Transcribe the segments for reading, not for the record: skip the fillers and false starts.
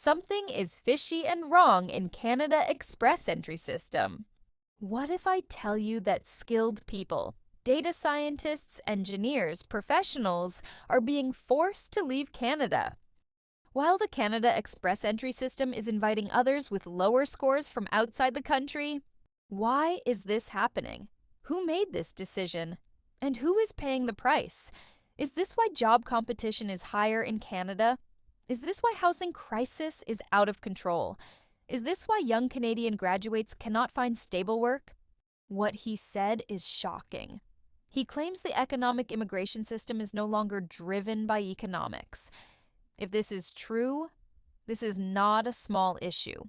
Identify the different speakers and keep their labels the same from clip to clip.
Speaker 1: Something is fishy and wrong in Canada Express entry system. What if I tell you that skilled people, data scientists, engineers, professionals, are being forced to leave Canada? While the Canada Express entry system is inviting others with lower scores from outside the country, why is this happening? Who made this decision? And who is paying the price? Is this why job competition is higher in Canada? Is this why housing crisis is out of control? Is this why young Canadian graduates cannot find stable work? What he said is shocking. He claims the economic immigration system is no longer driven by economics. If this is true, this is not a small issue.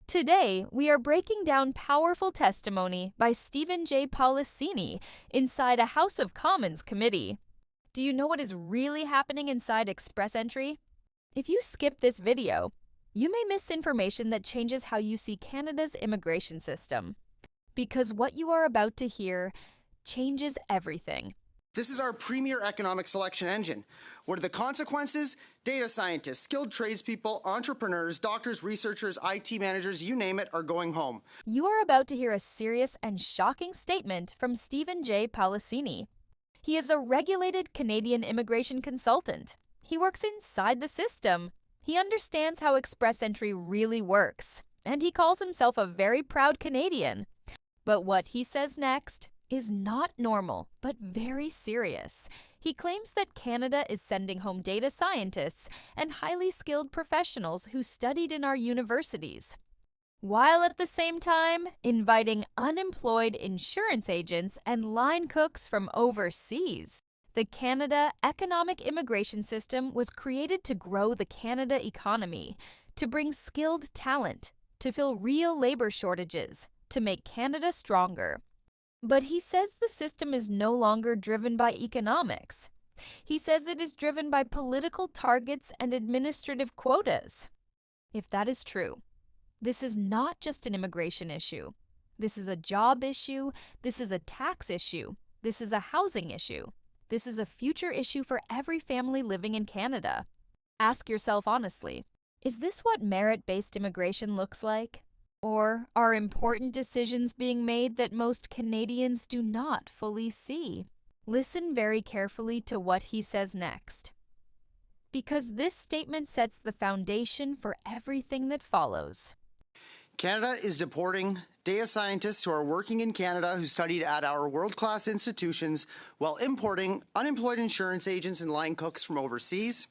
Speaker 1: Today, we are breaking down powerful testimony by Stephen J. Paolasini inside a House of Commons committee. Do you know what is really happening inside Express Entry? If you skip this video, you may miss information that changes how you see Canada's immigration system. Because what you are about to hear changes everything.
Speaker 2: This is our premier economic selection engine. What are the consequences? Data scientists, skilled tradespeople, entrepreneurs, doctors, researchers, IT managers, you name it, are going home.
Speaker 1: You are about to hear a serious and shocking statement from Stephen J. Paolasini. He is a regulated Canadian immigration consultant. He works inside the system. He understands how Express Entry really works, and he calls himself a very proud Canadian. But what he says next is not normal, but very serious. He claims that Canada is sending home data scientists and highly skilled professionals who studied in our universities, while at the same time inviting unemployed insurance agents and line cooks from overseas. The Canada Economic Immigration System was created to grow the Canada economy, to bring skilled talent, to fill real labor shortages, to make Canada stronger. But he says the system is no longer driven by economics. He says it is driven by political targets and administrative quotas. If that is true, this is not just an immigration issue. This is a job issue. This is a tax issue. This is a housing issue. This is a future issue for every family living in Canada. Ask yourself honestly, is this what merit-based immigration looks like? Or are important decisions being made that most Canadians do not fully see? Listen very carefully to what he says next, because this statement sets the foundation for everything that follows.
Speaker 2: Canada is deporting data scientists who are working in Canada who studied at our world-class institutions while importing unemployed insurance agents and line cooks from overseas.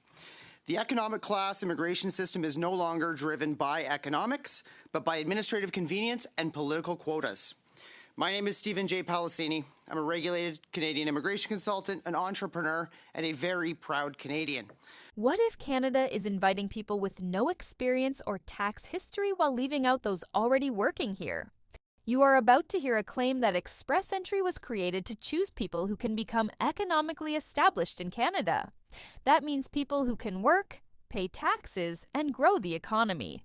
Speaker 2: The economic class immigration system is no longer driven by economics, but by administrative convenience and political quotas. My name is Stephen J. Paolasini. I'm a regulated Canadian immigration consultant, an entrepreneur, and a very proud Canadian.
Speaker 1: What if Canada is inviting people with no experience or tax history while leaving out those already working here? You are about to hear a claim that Express Entry was created to choose people who can become economically established in Canada. That means people who can work, pay taxes, and grow the economy.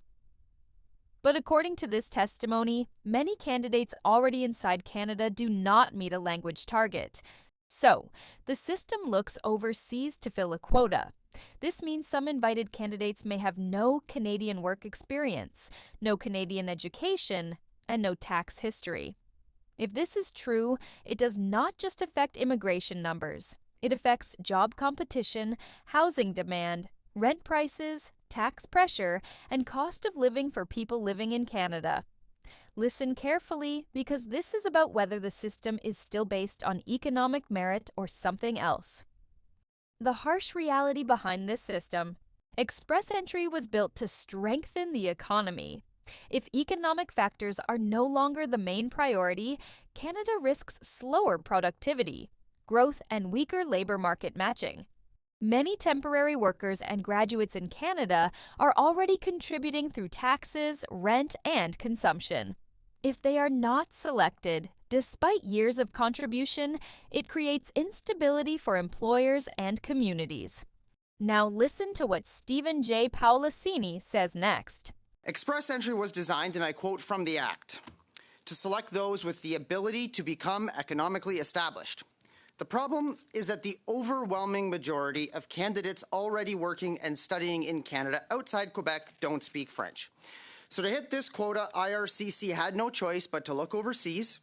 Speaker 1: But according to this testimony, many candidates already inside Canada do not meet a language target. So, the system looks overseas to fill a quota. This means some invited candidates may have no Canadian work experience, no Canadian education, and no tax history. If this is true, it does not just affect immigration numbers. It affects job competition, housing demand, rent prices, tax pressure, and cost of living for people living in Canada. Listen carefully, because this is about whether the system is still based on economic merit or something else. The harsh reality behind this system: Express Entry was built to strengthen the economy. If economic factors are no longer the main priority, Canada risks slower productivity, growth, and weaker labor market matching. Many temporary workers and graduates in Canada are already contributing through taxes, rent, and consumption. If they are not selected, despite years of contribution, it creates instability for employers and communities. Now listen to what Stephen J. Paolasini says next.
Speaker 2: Express Entry was designed, and I quote from the Act, to select those with the ability to become economically established. The problem is that the overwhelming majority of candidates already working and studying in Canada outside Quebec don't speak French. So to hit this quota, IRCC had no choice but to look overseas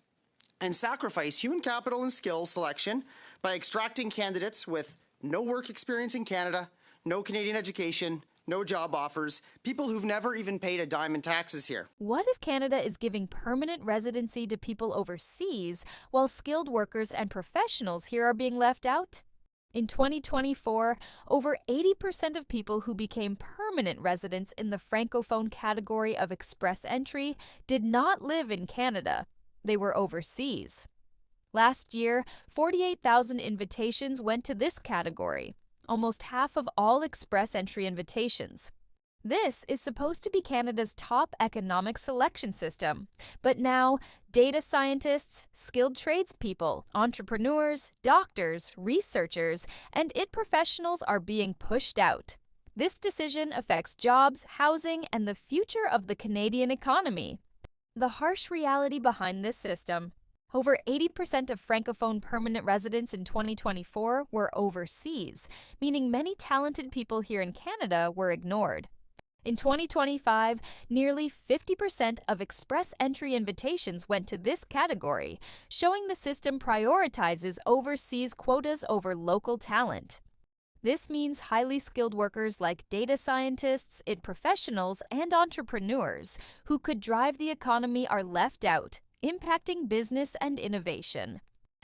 Speaker 2: and sacrifice human capital and skills selection by extracting candidates with no work experience in Canada, no Canadian education, no job offers, people who've never even paid a dime in taxes here.
Speaker 1: What if Canada is giving permanent residency to people overseas while skilled workers and professionals here are being left out? In 2024, over 80% of people who became permanent residents in the Francophone category of express entry did not live in Canada. They were overseas. Last year, 48,000 invitations went to this category, almost half of all express entry invitations. This is supposed to be Canada's top economic selection system, but now data scientists, skilled tradespeople, entrepreneurs, doctors, researchers, and IT professionals are being pushed out. This decision affects jobs, housing, and the future of the Canadian economy. The harsh reality behind this system: over 80% of Francophone permanent residents in 2024 were overseas, meaning many talented people here in Canada were ignored. In 2025, nearly 50% of express entry invitations went to this category, showing the system prioritizes overseas quotas over local talent. This means highly skilled workers like data scientists, IT professionals, and entrepreneurs who could drive the economy are left out, impacting business and innovation.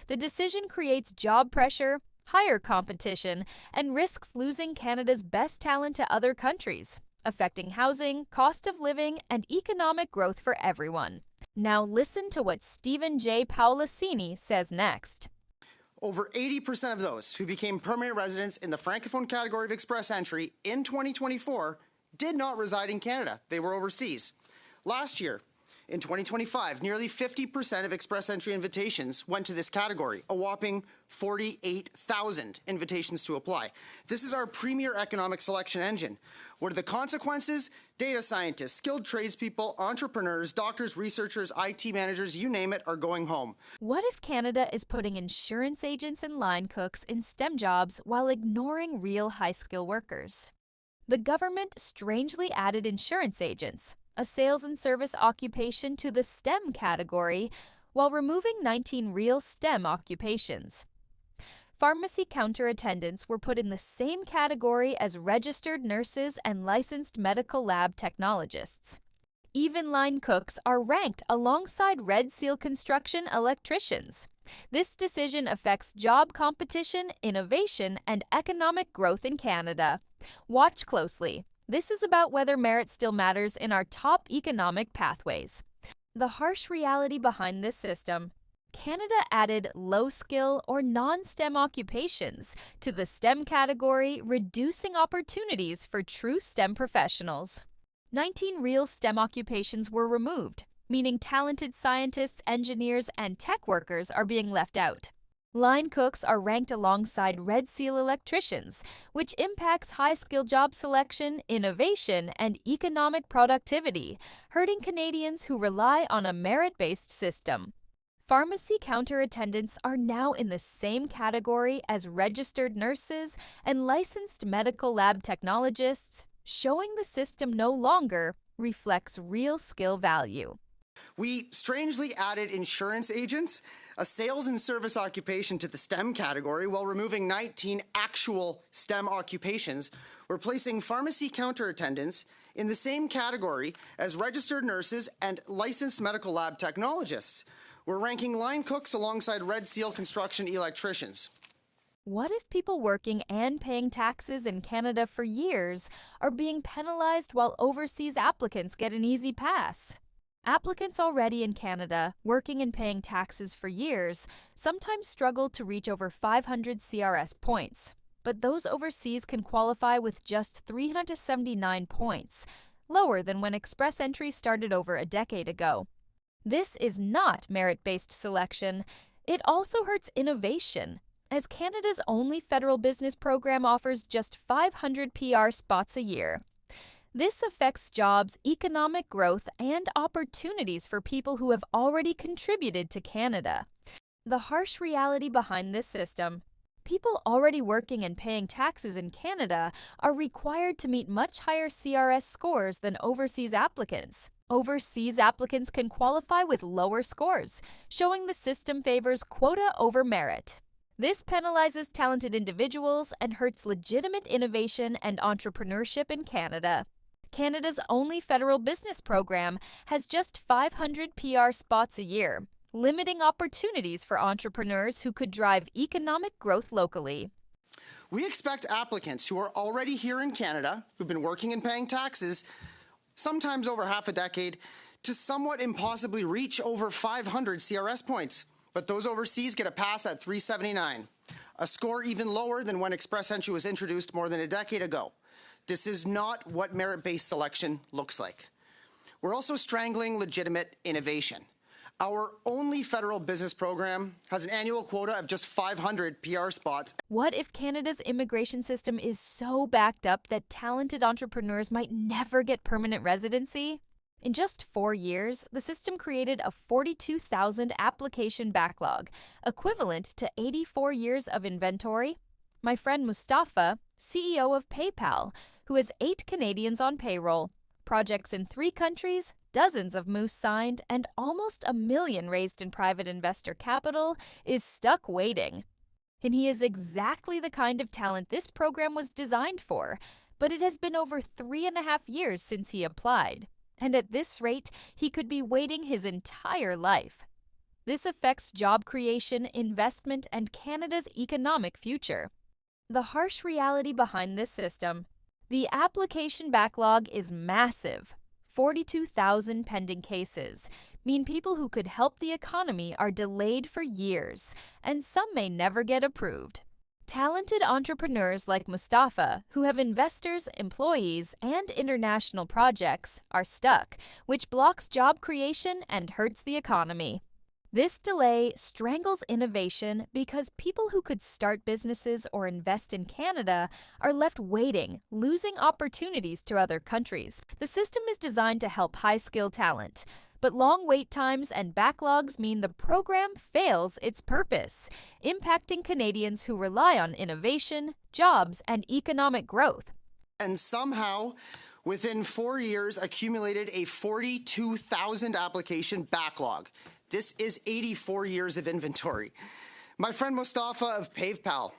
Speaker 1: The decision creates job pressure, higher competition, and risks losing Canada's best talent to other countries, affecting housing, cost of living, and economic growth for everyone. Now listen to what Stephen J. Paolasini says next.
Speaker 2: Over 80% of those who became permanent residents in the Francophone category of express entry in 2024 did not reside in Canada. They were overseas. Last year, in 2025, nearly 50% of express entry invitations went to this category, a whopping 48,000 invitations to apply. This is our premier economic selection engine. What are the consequences? Data scientists, skilled tradespeople, entrepreneurs, doctors, researchers, IT managers, you name it, are going home.
Speaker 1: What if Canada is putting insurance agents and line cooks in STEM jobs while ignoring real high-skill workers? The government strangely added insurance agents, a sales and service occupation, to the STEM category, while removing 19 real STEM occupations. Pharmacy counter attendants were put in the same category as registered nurses and licensed medical lab technologists. Even line cooks are ranked alongside Red Seal construction electricians. This decision affects job competition, innovation, and economic growth in Canada. Watch closely. This is about whether merit still matters in our top economic pathways. The harsh reality behind this system: Canada added low-skill or non-STEM occupations to the STEM category, reducing opportunities for true STEM professionals. 19 real STEM occupations were removed, meaning talented scientists, engineers, and tech workers are being left out. Line cooks are ranked alongside Red Seal electricians, which impacts high-skill job selection, innovation, and economic productivity, hurting Canadians who rely on a merit-based system. Pharmacy counter attendants are now in the same category as registered nurses and licensed medical lab technologists, showing the system no longer reflects real skill value.
Speaker 2: We strangely added insurance agents, a sales and service occupation, to the STEM category while removing 19 actual STEM occupations. We're placing pharmacy counter attendants in the same category as registered nurses and licensed medical lab technologists. We're ranking line cooks alongside Red Seal construction electricians.
Speaker 1: What if people working and paying taxes in Canada for years are being penalized while overseas applicants get an easy pass? Applicants already in Canada, working and paying taxes for years, sometimes struggle to reach over 500 CRS points, but those overseas can qualify with just 379 points, lower than when express entry started over a decade ago. This is not merit-based selection. It also hurts innovation, as Canada's only federal business program offers just 500 PR spots a year. This affects jobs, economic growth, and opportunities for people who have already contributed to Canada. The harsh reality behind this system: people already working and paying taxes in Canada are required to meet much higher CRS scores than overseas applicants. Overseas applicants can qualify with lower scores, showing the system favors quota over merit. This penalizes talented individuals and hurts legitimate innovation and entrepreneurship in Canada. Canada's only federal business program has just 500 PR spots a year, limiting opportunities for entrepreneurs who could drive economic growth locally.
Speaker 2: We expect applicants who are already here in Canada, who've been working and paying taxes, sometimes over half a decade, to somewhat impossibly reach over 500 CRS points. But those overseas get a pass at 379, a score even lower than when Express Entry was introduced more than a decade ago. This is not what merit-based selection looks like. We're also strangling legitimate innovation. Our only federal business program has an annual quota of just 500 PR spots.
Speaker 1: What if Canada's immigration system is so backed up that talented entrepreneurs might never get permanent residency? In just 4 years, the system created a 42,000 application backlog, equivalent to 84 years of inventory. My friend Mustafa, CEO of PayPal, who has 8 Canadians on payroll, projects in 3 countries, dozens of moose signed, and almost $1 million raised in private investor capital, is stuck waiting. And he is exactly the kind of talent this program was designed for, but it has been over 3.5 years since he applied. And at this rate, he could be waiting his entire life. This affects job creation, investment, and Canada's economic future. The harsh reality behind this system: the application backlog is massive. 42,000 pending cases mean people who could help the economy are delayed for years, and some may never get approved. Talented entrepreneurs like Mustafa, who have investors, employees, and international projects, are stuck, which blocks job creation and hurts the economy. This delay strangles innovation because people who could start businesses or invest in Canada are left waiting, losing opportunities to other countries. The system is designed to help high-skilled talent, but long wait times and backlogs mean the program fails its purpose, impacting Canadians who rely on innovation, jobs, and economic growth.
Speaker 2: And somehow, within 4 years, accumulated a 42,000 application backlog. This is 84 years of inventory. My friend Mustafa of PayPal,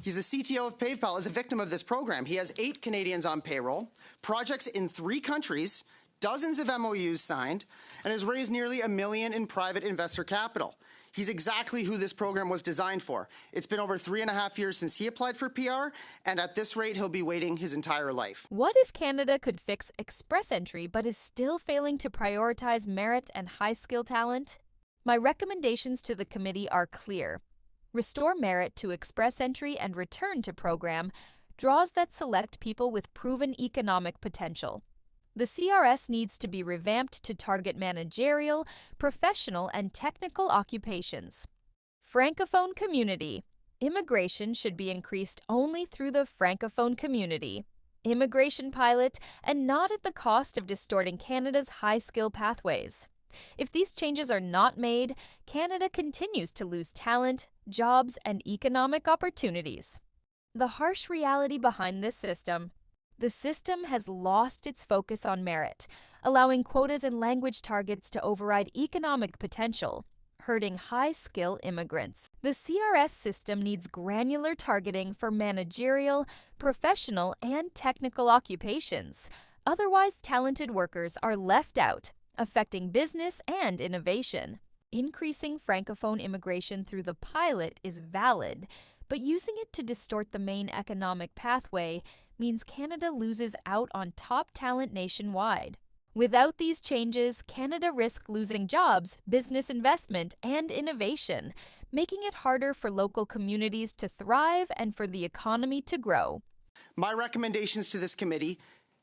Speaker 2: he's the CTO of PayPal, is a victim of this program. He has 8 Canadians on payroll, projects in 3 countries, dozens of MOUs signed, and has raised nearly $1 million in private investor capital. He's exactly who this program was designed for. It's been over 3.5 years since he applied for PR, and at this rate, he'll be waiting his entire life.
Speaker 1: What if Canada could fix Express Entry but is still failing to prioritize merit and high-skill talent? My recommendations to the committee are clear. Restore merit to Express Entry and return to program draws that select people with proven economic potential. The CRS needs to be revamped to target managerial, professional, and technical occupations. Francophone community. Immigration should be increased only through the Francophone community. Immigration pilot, and not at the cost of distorting Canada's high-skill pathways. If these changes are not made, Canada continues to lose talent, jobs, and economic opportunities. The harsh reality behind this system: the system has lost its focus on merit, allowing quotas and language targets to override economic potential, hurting high-skill immigrants. The CRS system needs granular targeting for managerial, professional, and technical occupations. Otherwise, talented workers are left out, affecting business and innovation. Increasing Francophone immigration through the pilot is valid, but using it to distort the main economic pathway means Canada loses out on top talent nationwide. Without these changes, Canada risks losing jobs, business investment, and innovation, making it harder for local communities to thrive and for the economy to grow.
Speaker 2: My recommendations to this committee: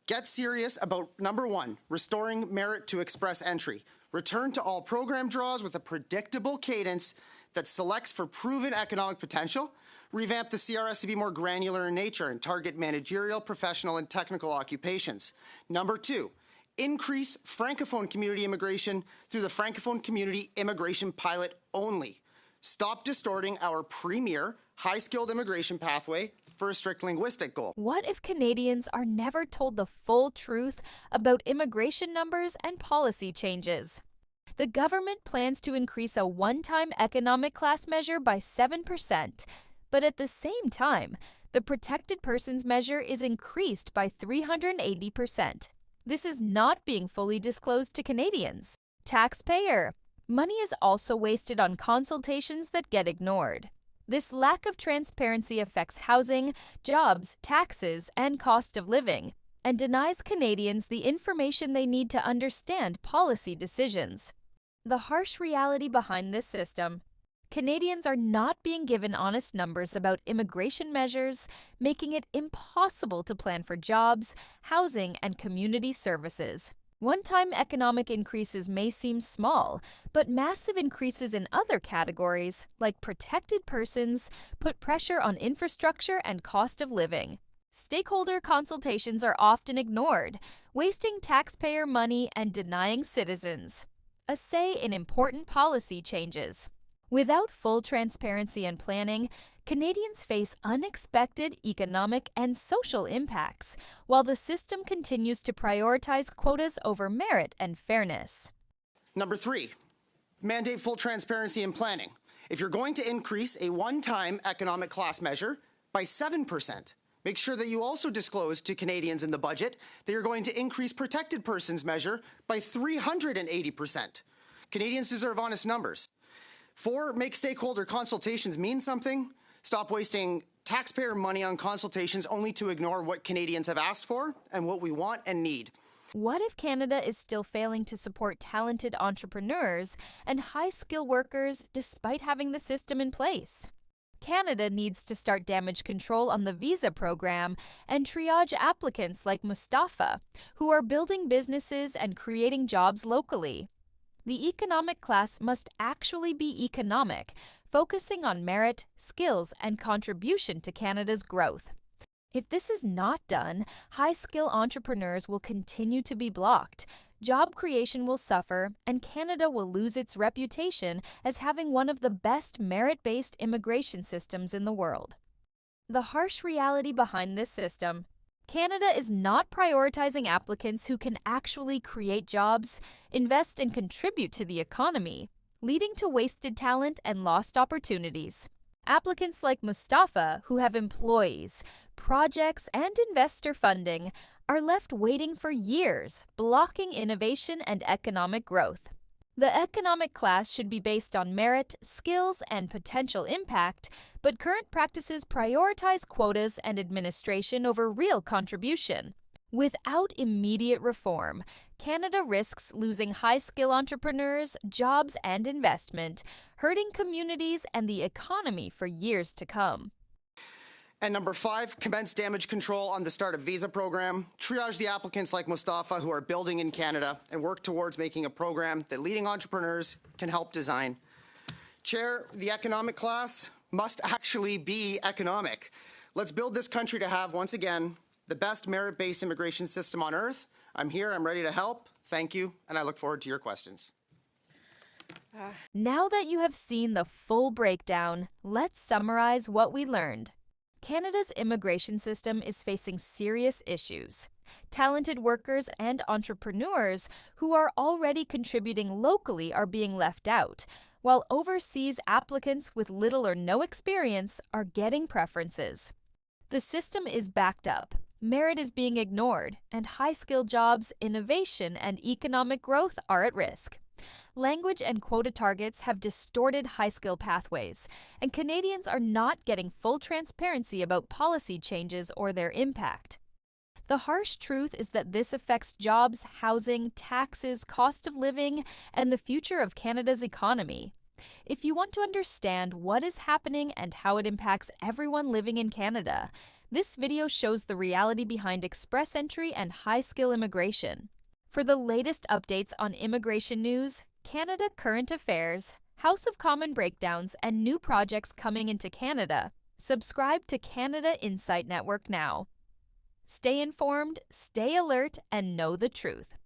Speaker 2: get serious about, number 1, restoring merit to Express Entry. Return to all program draws with a predictable cadence that selects for proven economic potential. Revamp the CRS to be more granular in nature and target managerial, professional, and technical occupations. Number 2, increase Francophone community immigration through the Francophone community immigration pilot only. Stop distorting our premier high-skilled immigration pathway for a strict linguistic goal.
Speaker 1: What if Canadians are never told the full truth about immigration numbers and policy changes? The government plans to increase a one-time economic class measure by 7%, but at the same time, the protected persons measure is increased by 380%. This is not being fully disclosed to Canadians. Taxpayer. Money is also wasted on consultations that get ignored. This lack of transparency affects housing, jobs, taxes, and cost of living, and denies Canadians the information they need to understand policy decisions. The harsh reality behind this system: Canadians are not being given honest numbers about immigration measures, making it impossible to plan for jobs, housing, and community services. One-time economic increases may seem small, but massive increases in other categories, like protected persons, put pressure on infrastructure and cost of living. Stakeholder consultations are often ignored, wasting taxpayer money and denying citizens a say in important policy changes. Without full transparency and planning, Canadians face unexpected economic and social impacts, while the system continues to prioritize quotas over merit and fairness.
Speaker 2: Number 3, mandate full transparency in planning. If you're going to increase a one-time economic class measure by 7%, make sure that you also disclose to Canadians in the budget that you're going to increase protected persons measure by 380%. Canadians deserve honest numbers. 4, make stakeholder consultations mean something. Stop wasting taxpayer money on consultations only to ignore what Canadians have asked for and what we want and need.
Speaker 1: What if Canada is still failing to support talented entrepreneurs and high-skill workers despite having the system in place? Canada needs to start damage control on the visa program and triage applicants like Mustafa, who are building businesses and creating jobs locally. The economic class must actually be economic, focusing on merit, skills, and contribution to Canada's growth. If this is not done, high-skill entrepreneurs will continue to be blocked, job creation will suffer, and Canada will lose its reputation as having one of the best merit-based immigration systems in the world. The harsh reality behind this system: Canada is not prioritizing applicants who can actually create jobs, invest, and contribute to the economy, leading to wasted talent and lost opportunities. Applicants like Mustafa, who have employees, projects, and investor funding, are left waiting for years, blocking innovation and economic growth. The economic class should be based on merit, skills, and potential impact, but current practices prioritize quotas and administration over real contribution. Without immediate reform, Canada risks losing high-skill entrepreneurs, jobs, and investment, hurting communities and the economy for years to come.
Speaker 2: And number 5, commence damage control on the start of visa program. Triage the applicants like Mustafa who are building in Canada and work towards making a program that leading entrepreneurs can help design. Chair, the economic class must actually be economic. Let's build this country to have, once again, the best merit-based immigration system on earth. I'm here, I'm ready to help. Thank you, and I look forward to your questions.
Speaker 1: Now that you have seen the full breakdown, let's summarize what we learned. Canada's immigration system is facing serious issues. Talented workers and entrepreneurs who are already contributing locally are being left out, while overseas applicants with little or no experience are getting preferences. The system is backed up, merit is being ignored, and high-skilled jobs, innovation, and economic growth are at risk. Language and quota targets have distorted high-skill pathways, and Canadians are not getting full transparency about policy changes or their impact. The harsh truth is that this affects jobs, housing, taxes, cost of living, and the future of Canada's economy. If you want to understand what is happening and how it impacts everyone living in Canada, this video shows the reality behind express entry and high-skill immigration. For the latest updates on immigration news, Canada current affairs, House of Commons breakdowns, and new projects coming into Canada, subscribe to Canada Insight Network now. Stay informed, stay alert, and know the truth.